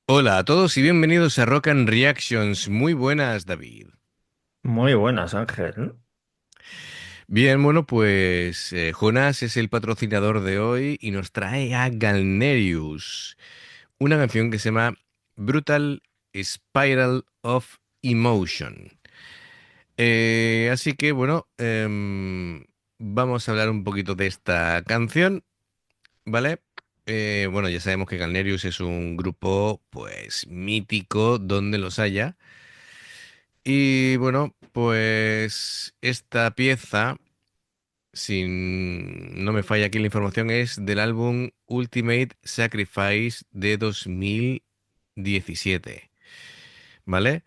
Hola a todos y bienvenidos a Rock and Reactions. Muy buenas, David. Muy buenas, Ángel. Bien, bueno, pues Jonas es el patrocinador de hoy y nos trae a Galnerius, una canción que se llama Brutal Spiral of Emotion. Así que, bueno, vamos a hablar un poquito de esta canción, ¿vale? Bueno, ya sabemos que Galnerius es un grupo, pues, mítico donde los haya. Y bueno, pues esta pieza, si no me falla aquí la información, es del álbum Ultimate Sacrifice de 2017, ¿vale?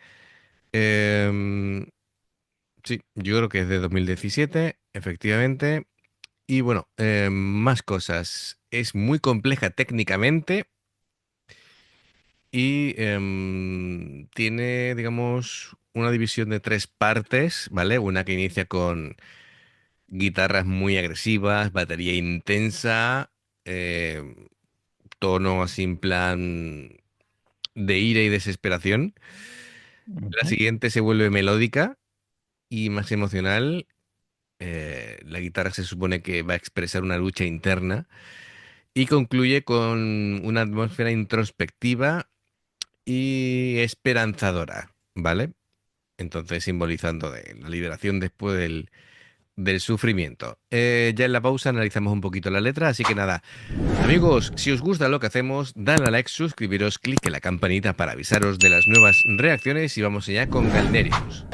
Em, sí, yo creo que es de 2017, efectivamente. Y bueno, más cosas. Es muy compleja técnicamente y tiene, digamos, una división de tres partes, ¿vale? Una que inicia con guitarras muy agresivas, batería intensa, eh, tono así en plan de ira y desesperación. La Ujú. siguiente se vuelve melódica y más emocional. La guitarra se supone que va a expresar una lucha interna y concluye con una atmósfera introspectiva y esperanzadora, ¿vale? Entonces simbolizando de la liberación después del sufrimiento. Ya en la pausa analizamos un poquito la letra, así que nada, amigos, si os gusta lo que hacemos, dale a like, suscribiros, clic en la campanita para avisaros de las nuevas reacciones y vamos allá con Galnerius.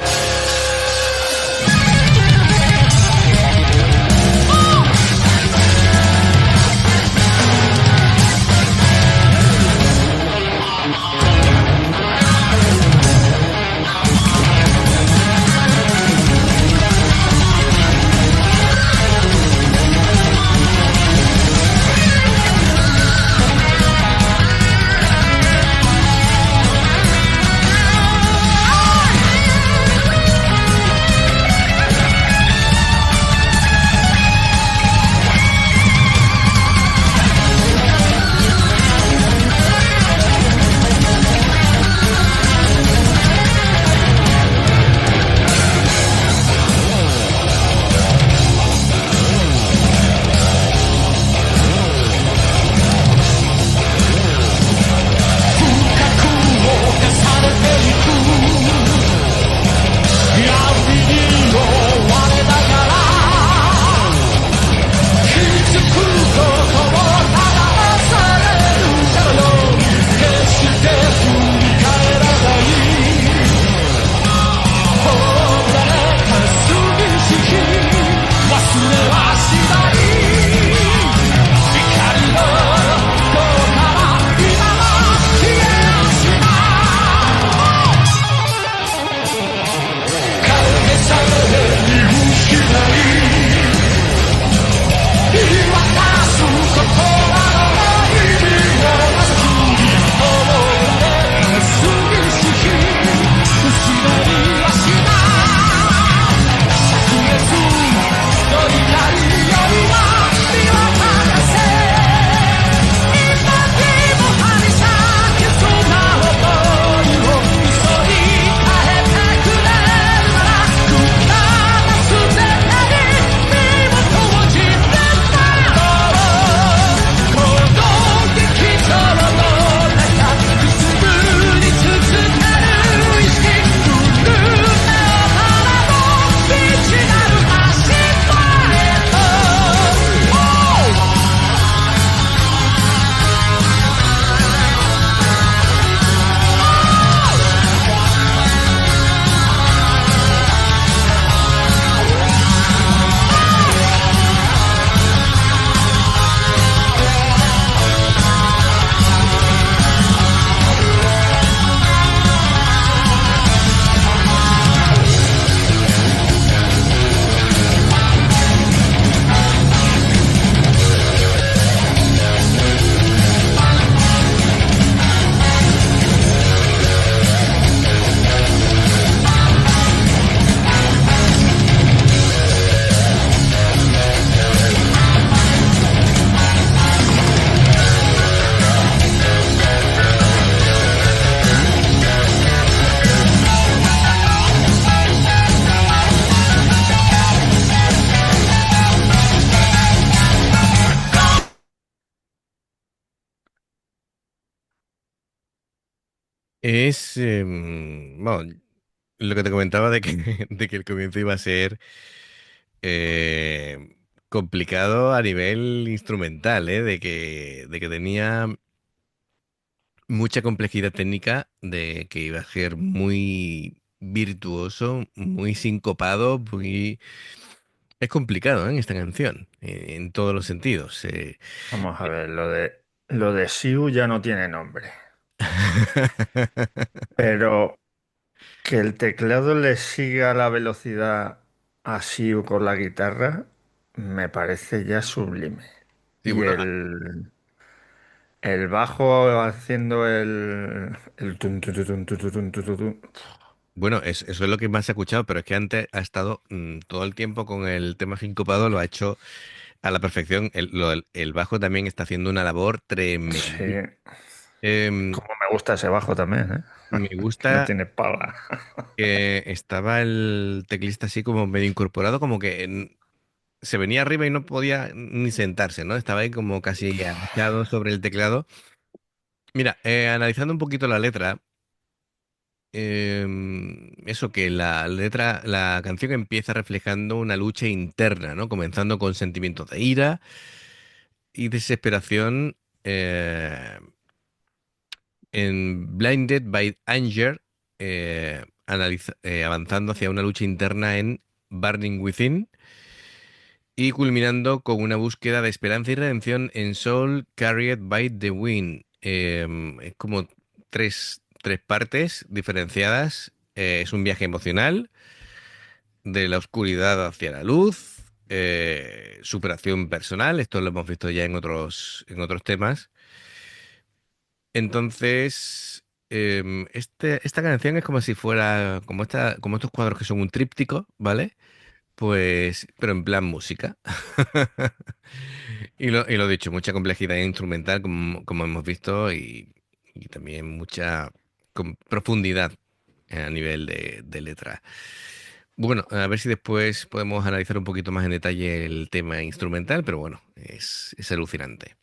Es, bueno, lo que te comentaba de que, de que el comienzo iba a ser complicado a nivel instrumental, ¿eh? De que tenía mucha complejidad técnica, de que iba a ser muy virtuoso, muy sincopado, muy... Es complicado, ¿eh? Esta canción, en todos los sentidos. Vamos a ver, lo de Siu ya no tiene nombre. Pero que el teclado le siga la velocidad a Siu con la guitarra me parece ya sublime. Sí, Y bueno, el bajo haciendo el tun, tu, tu, tun, tu, tu, tun, tu, tu, tun. bueno, eso es lo que más se ha escuchado, pero es que antes ha estado todo el tiempo con el tema sincopado, lo ha hecho a la perfección. El bajo también está haciendo una labor Sí, tremenda. Em, como me gusta ese bajo también, ¿eh? Me Que no gusta tiene pala. que estaba el teclista así como medio incorporado, como que se venía arriba y no podía ni sentarse, ¿no? Estaba ahí como casi agachado sobre el teclado. Mira, analizando un poquito la letra, eso que la letra, la canción empieza reflejando una lucha interna, ¿no? Comenzando con sentimientos de ira y desesperación. En Blinded by Anger, avanzando hacia una lucha interna en Burning Within y culminando con una búsqueda de esperanza y redención en Soul Carried by the Wind. Es como tres partes diferenciadas. Es un viaje emocional de la oscuridad hacia la luz, superación personal. Esto lo hemos visto ya en otros temas. Entonces, esta canción es como si fuera, como estos cuadros que son un tríptico, ¿vale? Pues, pero en plan música. Y lo dicho, mucha complejidad instrumental, como hemos visto, y también mucha profundidad a nivel de letra. Bueno, a ver si después podemos analizar un poquito más en detalle el tema instrumental, pero bueno, es alucinante.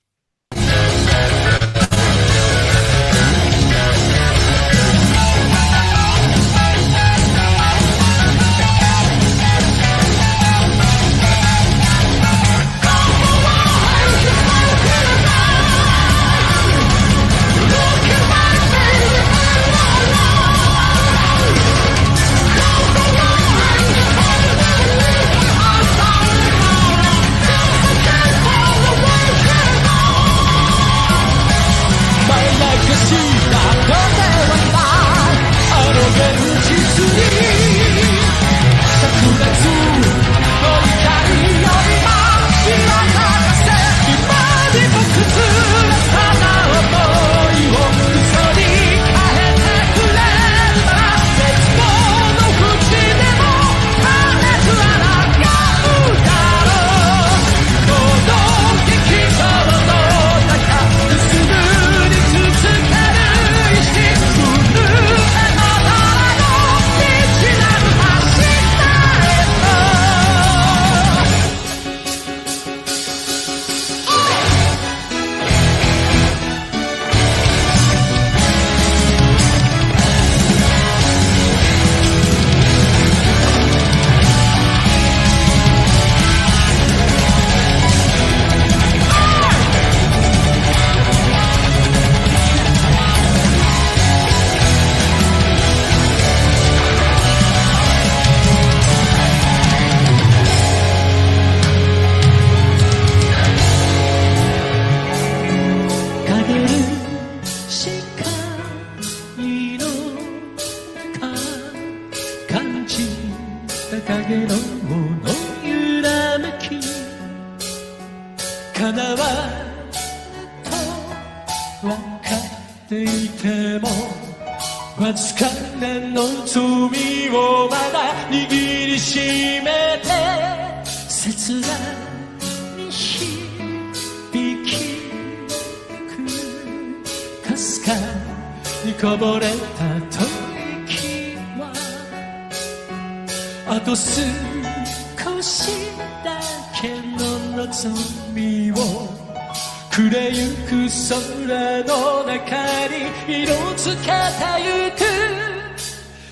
暮れゆく空の中に色づけてゆく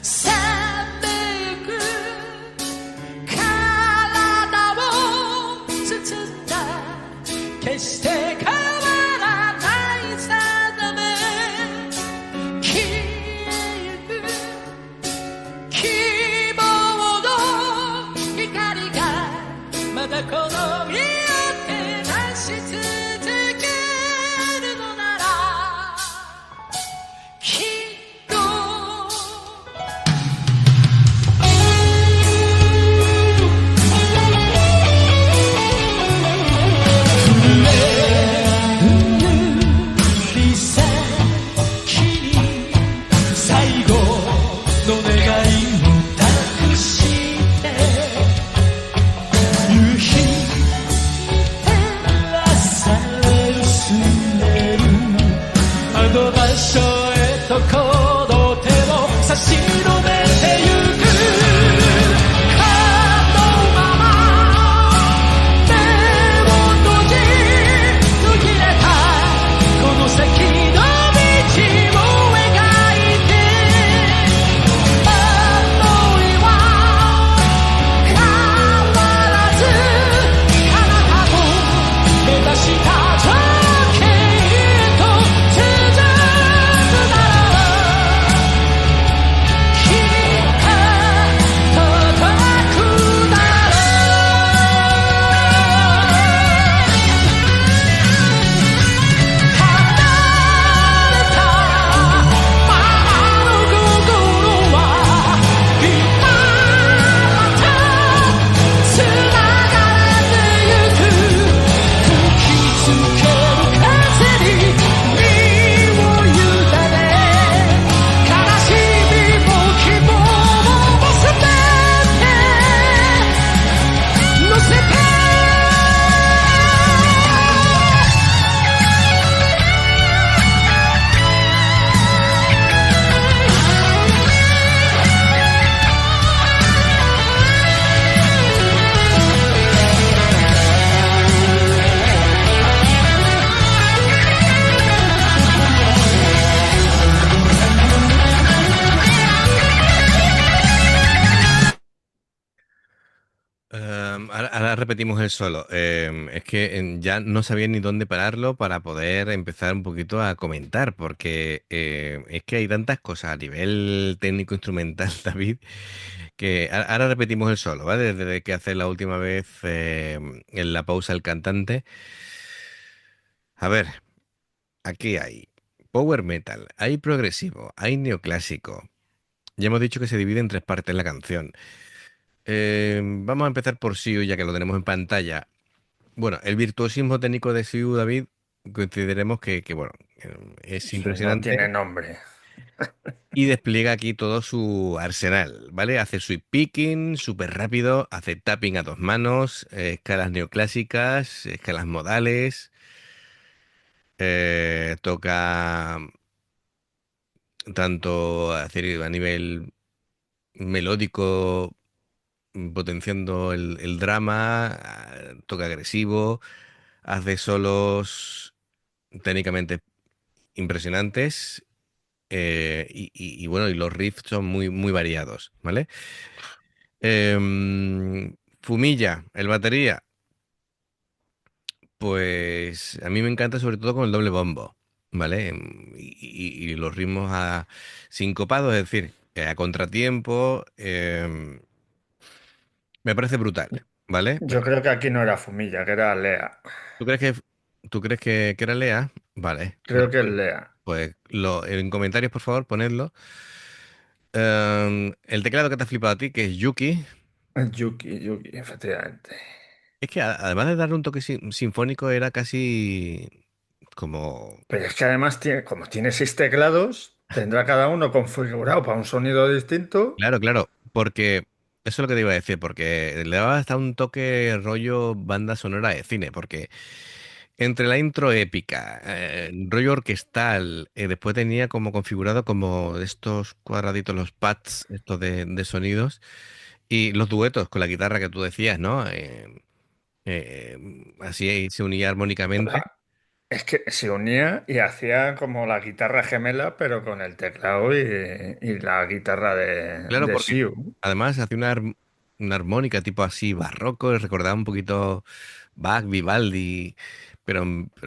冷めゆく体を包んだ決して変わらない定め消えゆく希望の光がまだこの身を照らし続けるのならきっと指先に最後の願いを託して夕日照らされるスネルあの場所へとこの手を差し伸べてゆくこのまま目を閉じ途切れたこの先の道を描いて思いは変わらずあなたと目指した情景へと続くならきっと届くだろう離れたままの心は今またつながれてゆく吹きつける風に身を委ね悲しみも希望も全て乗せてAhora repetimos el solo. Es que ya no sabía ni dónde pararlo para poder empezar un poquito a comentar, porque es que hay tantas cosas a nivel técnico instrumental, David, que ahora repetimos el solo, ¿vale? Desde que hace la última vez en la pausa el cantante. A ver, aquí hay power metal, hay progresivo, hay neoclásico. Ya hemos dicho que se divide en tres partes la canción. Vamos a empezar por Siu, ya que lo tenemos en pantalla. Bueno, el virtuosismo técnico de Siu, David, consideremos bueno, es Sí, no tiene impresionante nombre. y despliega aquí todo su arsenal, ¿vale? Hace sweep picking súper rápido, hace tapping a dos manos, escalas neoclásicas, escalas modales, toca tanto a nivel melódico, potenciando el drama, toca agresivo, hace solos técnicamente impresionantes bueno, y los riffs son muy, muy variados, ¿vale? Fumilla, el batería, pues a mí me encanta sobre todo con el doble bombo, ¿vale? Y los ritmos sincopados, es decir, a contratiempo, me parece brutal, ¿vale? Yo creo que aquí no era Fumilla, que era Lea. ¿Tú crees que era Lea? Vale, Creo que es Lea. pues en comentarios, por favor, ponedlo. El teclado que te ha flipado a ti, que es Yuki, Yuki, Yuki, efectivamente. es que además de darle un toque sinfónico, era casi como... Pero es que además, tiene, como tiene 6 teclados, tendrá cada uno configurado para un sonido distinto. Claro, claro, porque eso es lo que te iba a decir, porque le daba hasta un toque rollo banda sonora de cine, porque entre la intro épica, rollo orquestal, después tenía como configurado como estos cuadraditos, los pads, estos de sonidos, y los duetos con la guitarra que tú decías, ¿no? Así se unía armónicamente. Es que se unía y hacía como la guitarra gemela, pero con el teclado y la guitarra Claro, de porque Siu. además hace una armónica tipo así barroco, recordaba un poquito Bach, Vivaldi, pero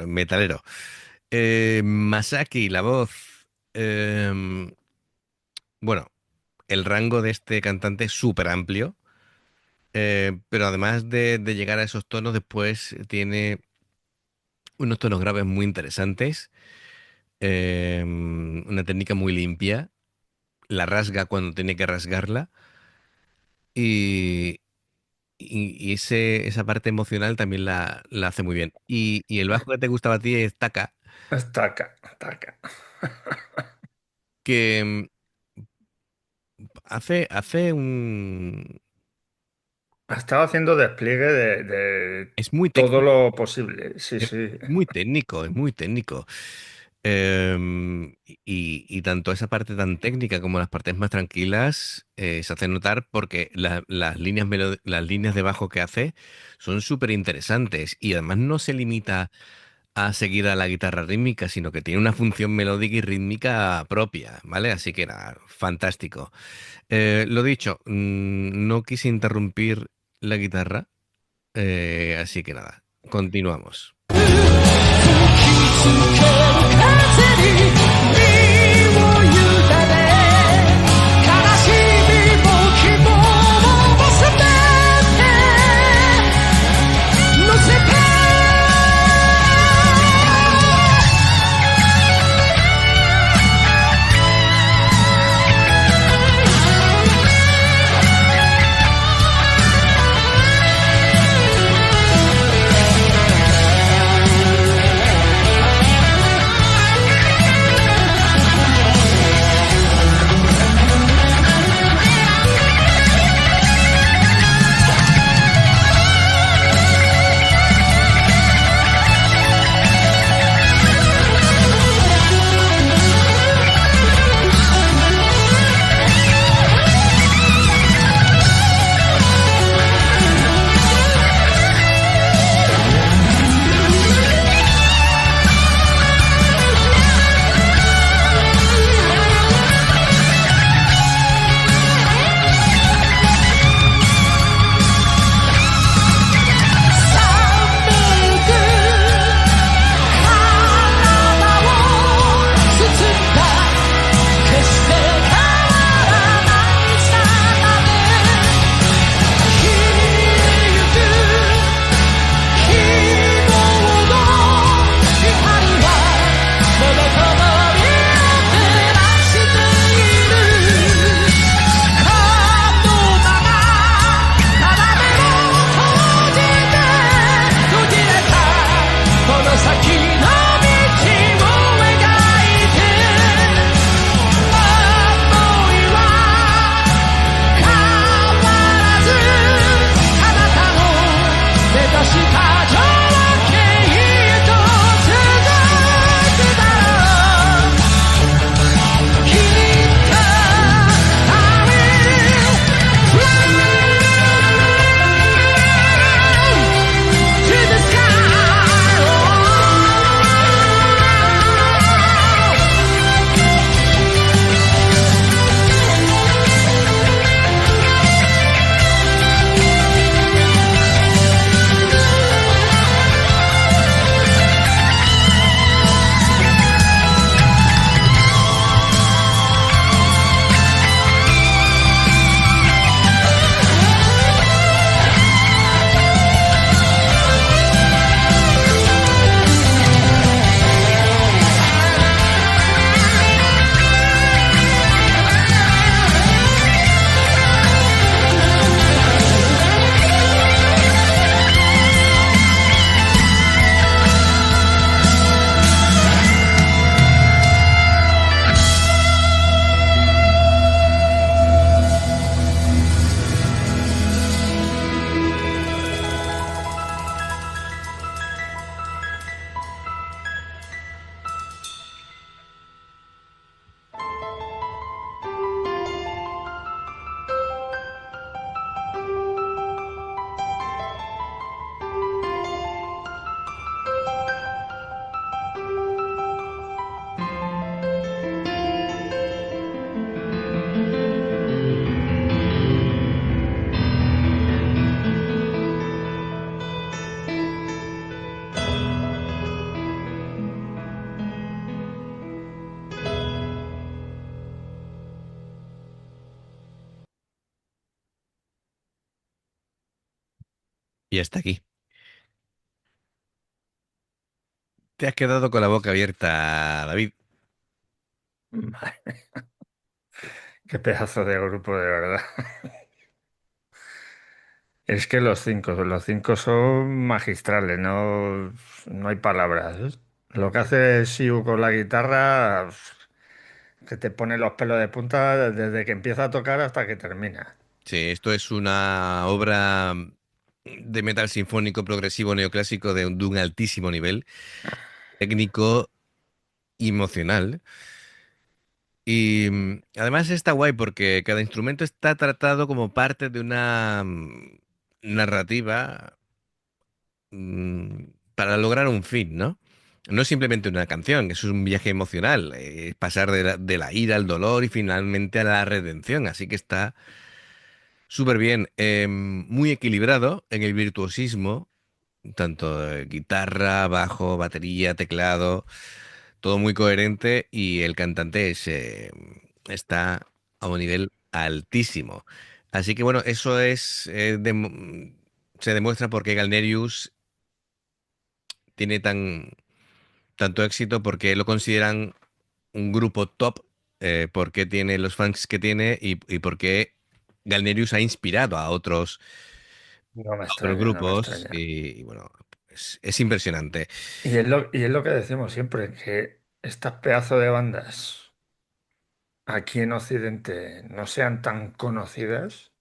metalero. Masaki, la voz. em, bueno, el rango de este cantante es súper amplio, pero además de llegar a esos tonos, después tiene unos tonos graves muy interesantes, una técnica muy limpia, la rasga cuando tiene que rasgarla y, y esa parte emocional también la hace muy bien. Y el bajo que te gustaba a ti es Taka, Taca, taca. que hace un... Estaba haciendo despliegue de Es muy todo técnico. lo posible. Sí, Es sí. muy técnico, es muy técnico. Y tanto esa parte tan técnica como las partes más tranquilas se hace notar porque las líneas las líneas de bajo que hace son súper interesantes y además no se limita a seguir a la guitarra rítmica, sino que tiene una función melódica y rítmica propia, ¿vale? Así que nada, fantástico. Lo dicho, no quise interrumpir la guitarra, así que nada, continuamos. 吹きつける風に身を委ね悲しみも希望も全て乗せて「Y hasta aquí. Te has quedado con la boca abierta, David. Madre, qué pedazo de grupo, de verdad. Es que los cinco son magistrales, no hay palabras. ¿Eh? Lo que hace Siu con la guitarra, que te pone los pelos de punta desde que empieza a tocar hasta que termina. Sí, esto es una obra de metal sinfónico progresivo neoclásico de un altísimo nivel técnico y emocional. Y además está guay porque cada instrumento está tratado como parte de una narrativa mm, para lograr un fin, ¿no? No es simplemente una canción, es un viaje emocional, es pasar de la ira al dolor y finalmente a la redención. Así que está súper bien, muy equilibrado en el virtuosismo, tanto guitarra, bajo, batería, teclado, todo muy coherente y el cantante está a un nivel altísimo. Así que bueno, eso se demuestra por qué Galnerius tiene tanto éxito, porque lo consideran un grupo top, porque tiene los fans que tiene y porque Galnerius ha inspirado No me a otros extraña, no me grupos extraña. y bueno, es impresionante. Y es lo que decimos siempre, que estas pedazos de bandas aquí en Occidente no sean tan conocidas,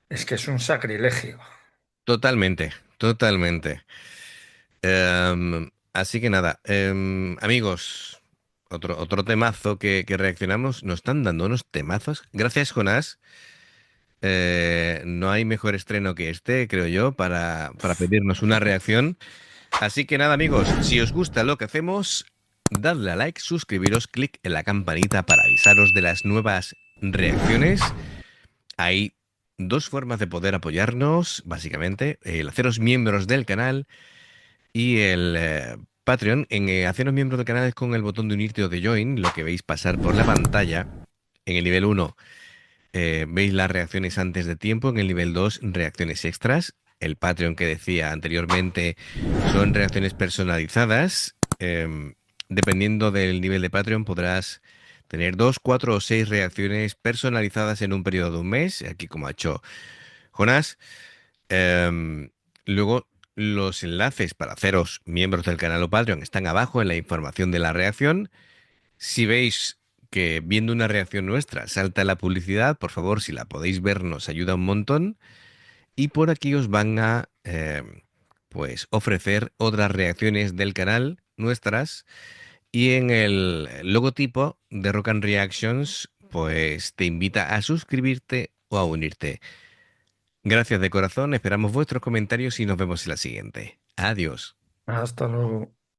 es que es un sacrilegio. Totalmente, totalmente. Así que nada, amigos, otro temazo que reaccionamos, nos están dando unos temazos. Gracias, Jonás. No hay mejor estreno que este, creo yo, para pedirnos una reacción. Así que nada, amigos, si os gusta lo que hacemos, dadle a like, suscribiros, clic en la campanita para avisaros de las nuevas reacciones. Hay dos formas de poder apoyarnos, básicamente, el haceros miembros del canal y el Patreon. En haceros miembros del canal es con el botón de unirte o de join, lo que veis pasar por la pantalla. En el nivel uno veis las reacciones antes de tiempo, en el nivel 2 reacciones extras. El Patreon que decía anteriormente son reacciones personalizadas. Dependiendo del nivel de Patreon podrás tener 2, 4 o 6 reacciones personalizadas en un periodo de un mes, aquí como ha hecho Jonás. Em, Luego, los enlaces para haceros miembros del canal o Patreon están abajo en la información de la reacción. Si veis que viendo una reacción nuestra salta la publicidad, por favor, si la podéis ver, nos ayuda un montón. Y por aquí os van a pues ofrecer otras reacciones del canal nuestras. Y en el logotipo de Rock and Reactions, pues te invita a suscribirte o a unirte. Gracias de corazón, esperamos vuestros comentarios y nos vemos en la siguiente. Adiós. Hasta luego.